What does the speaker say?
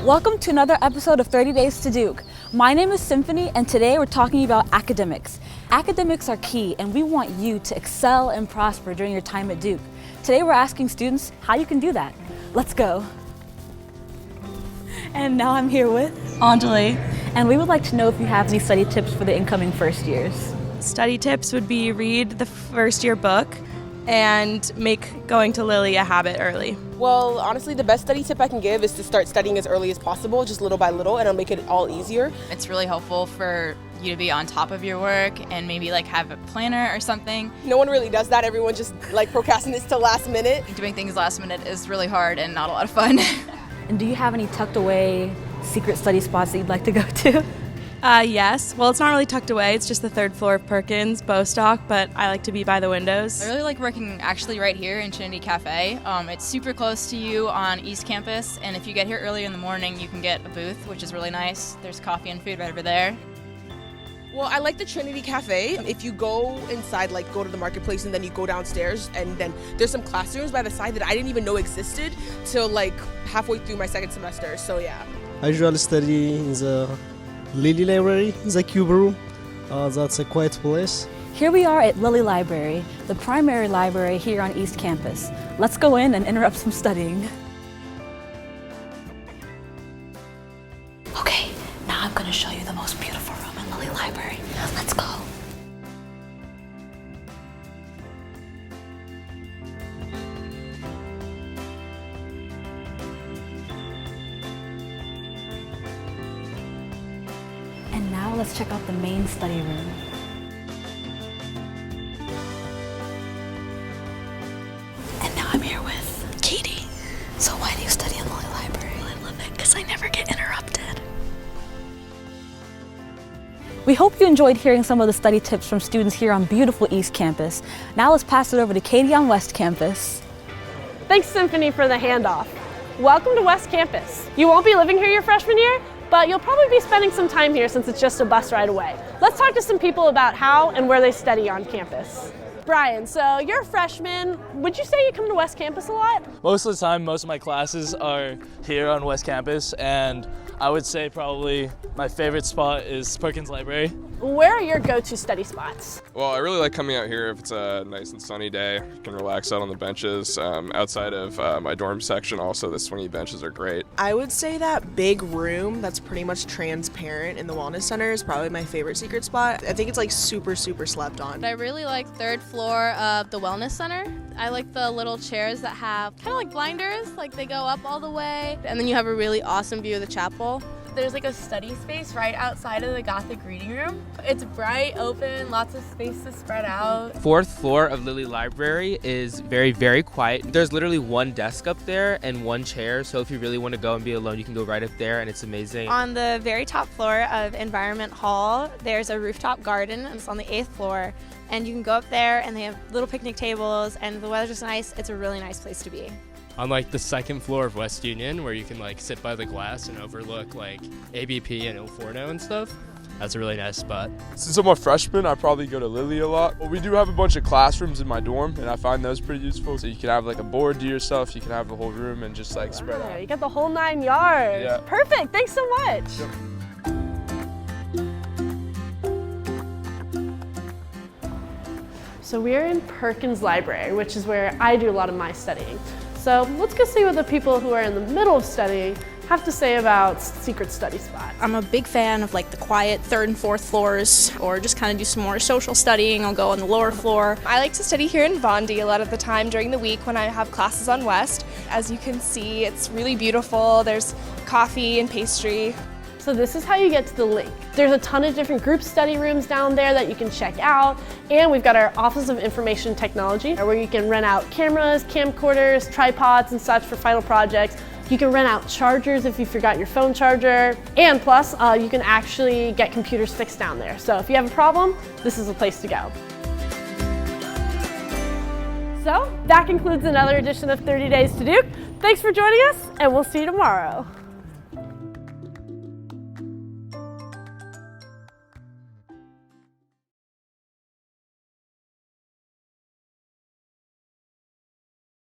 Welcome to another episode of 30 Days to Duke. My name is Symphony, and today we're talking about academics. Academics are key, and we want you to excel and prosper during your time at Duke. Today we're asking students how you can do that. Let's go. And now I'm here with Anjali. And we would like to know if you have any study tips for the incoming first years. Study tips would be read the first year book and make going to Lily a habit early. Well, honestly, the best study tip I can give is to start studying as early as possible, just little by little, and it'll make it all easier. It's really helpful for you to be on top of your work and maybe have a planner or something. No one really does that. Everyone just procrastinates till last minute. Doing things last minute is really hard and not a lot of fun. And do you have any tucked away secret study spots that you'd like to go to? Yes. Well, it's not really tucked away. It's just the third floor of Perkins, Bostock, but I like to be by the windows. I really like working actually right here in Trinity Cafe. It's super close to you on East Campus, and if you get here early in the morning, you can get a booth, which is really nice. There's coffee and food right over there. Well, I like the Trinity Cafe. If you go inside, go to the marketplace and then you go downstairs, and then there's some classrooms by the side that I didn't even know existed till halfway through my second semester, so yeah. I usually study in the Lily Library, the Cube Room. That's a quiet place. Here we are at Lily Library, the primary library here on East Campus. Let's go in and interrupt some studying. Okay, now I'm going to show you the most beautiful room in Lily Library. Let's go. And now let's check out the main study room. And now I'm here with Katie. So why do you study in Lily Library? I love it because I never get interrupted. We hope you enjoyed hearing some of the study tips from students here on beautiful East Campus. Now let's pass it over to Katie on West Campus. Thanks, Symphony, for the handoff. Welcome to West Campus. You won't be living here your freshman year, but you'll probably be spending some time here since it's just a bus ride away. Let's talk to some people about how and where they study on campus. Brian, so you're a freshman. Would you say you come to West Campus a lot? Most of the time, most of my classes are here on West Campus, and I would say probably my favorite spot is Perkins Library. Where are your go-to study spots? Well, I really like coming out here if it's a nice and sunny day. You can relax out on the benches. Outside of my dorm section, also the swingy benches are great. I would say that big room that's pretty much transparent in the Wellness Center is probably my favorite secret spot. I think it's super slept on. I really like third floor of the Wellness Center. I like the little chairs that have kind of like blinders, they go up all the way, and then you have a really awesome view of the chapel. There's a study space right outside of the Gothic reading room. It's bright, open, lots of space to spread out. Fourth floor of Lily Library is very, very quiet. There's literally one desk up there and one chair, so if you really want to go and be alone, you can go right up there, and it's amazing. On the very top floor of Environment Hall, there's a rooftop garden, and it's on the 8th floor. And you can go up there, and they have little picnic tables, and the weather's just nice. It's a really nice place to be. On the second floor of West Union, where you can sit by the glass and overlook ABP and Il Forno and stuff. That's a really nice spot. Since I'm a freshman, I probably go to Lily a lot. Well, we do have a bunch of classrooms in my dorm, and I find those pretty useful. So you can have a board to yourself, you can have the whole room and just spread out. You got the whole 9 yards. Yeah. Perfect, thanks so much. Yep. So we're in Perkins Library, which is where I do a lot of my studying. So let's go see what the people who are in the middle of studying have to say about secret study spots. I'm a big fan of the quiet third and fourth floors, or just kind of do some more social studying. I'll go on the lower floor. I like to study here in Bondi a lot of the time during the week when I have classes on West. As you can see, it's really beautiful. There's coffee and pastry. So this is how you get to the link. There's a ton of different group study rooms down there that you can check out. And we've got our Office of Information Technology, where you can rent out cameras, camcorders, tripods, and such for final projects. You can rent out chargers if you forgot your phone charger. And plus, you can actually get computers fixed down there. So if you have a problem, this is the place to go. So that concludes another edition of 30 Days to Duke. Thanks for joining us, and we'll see you tomorrow.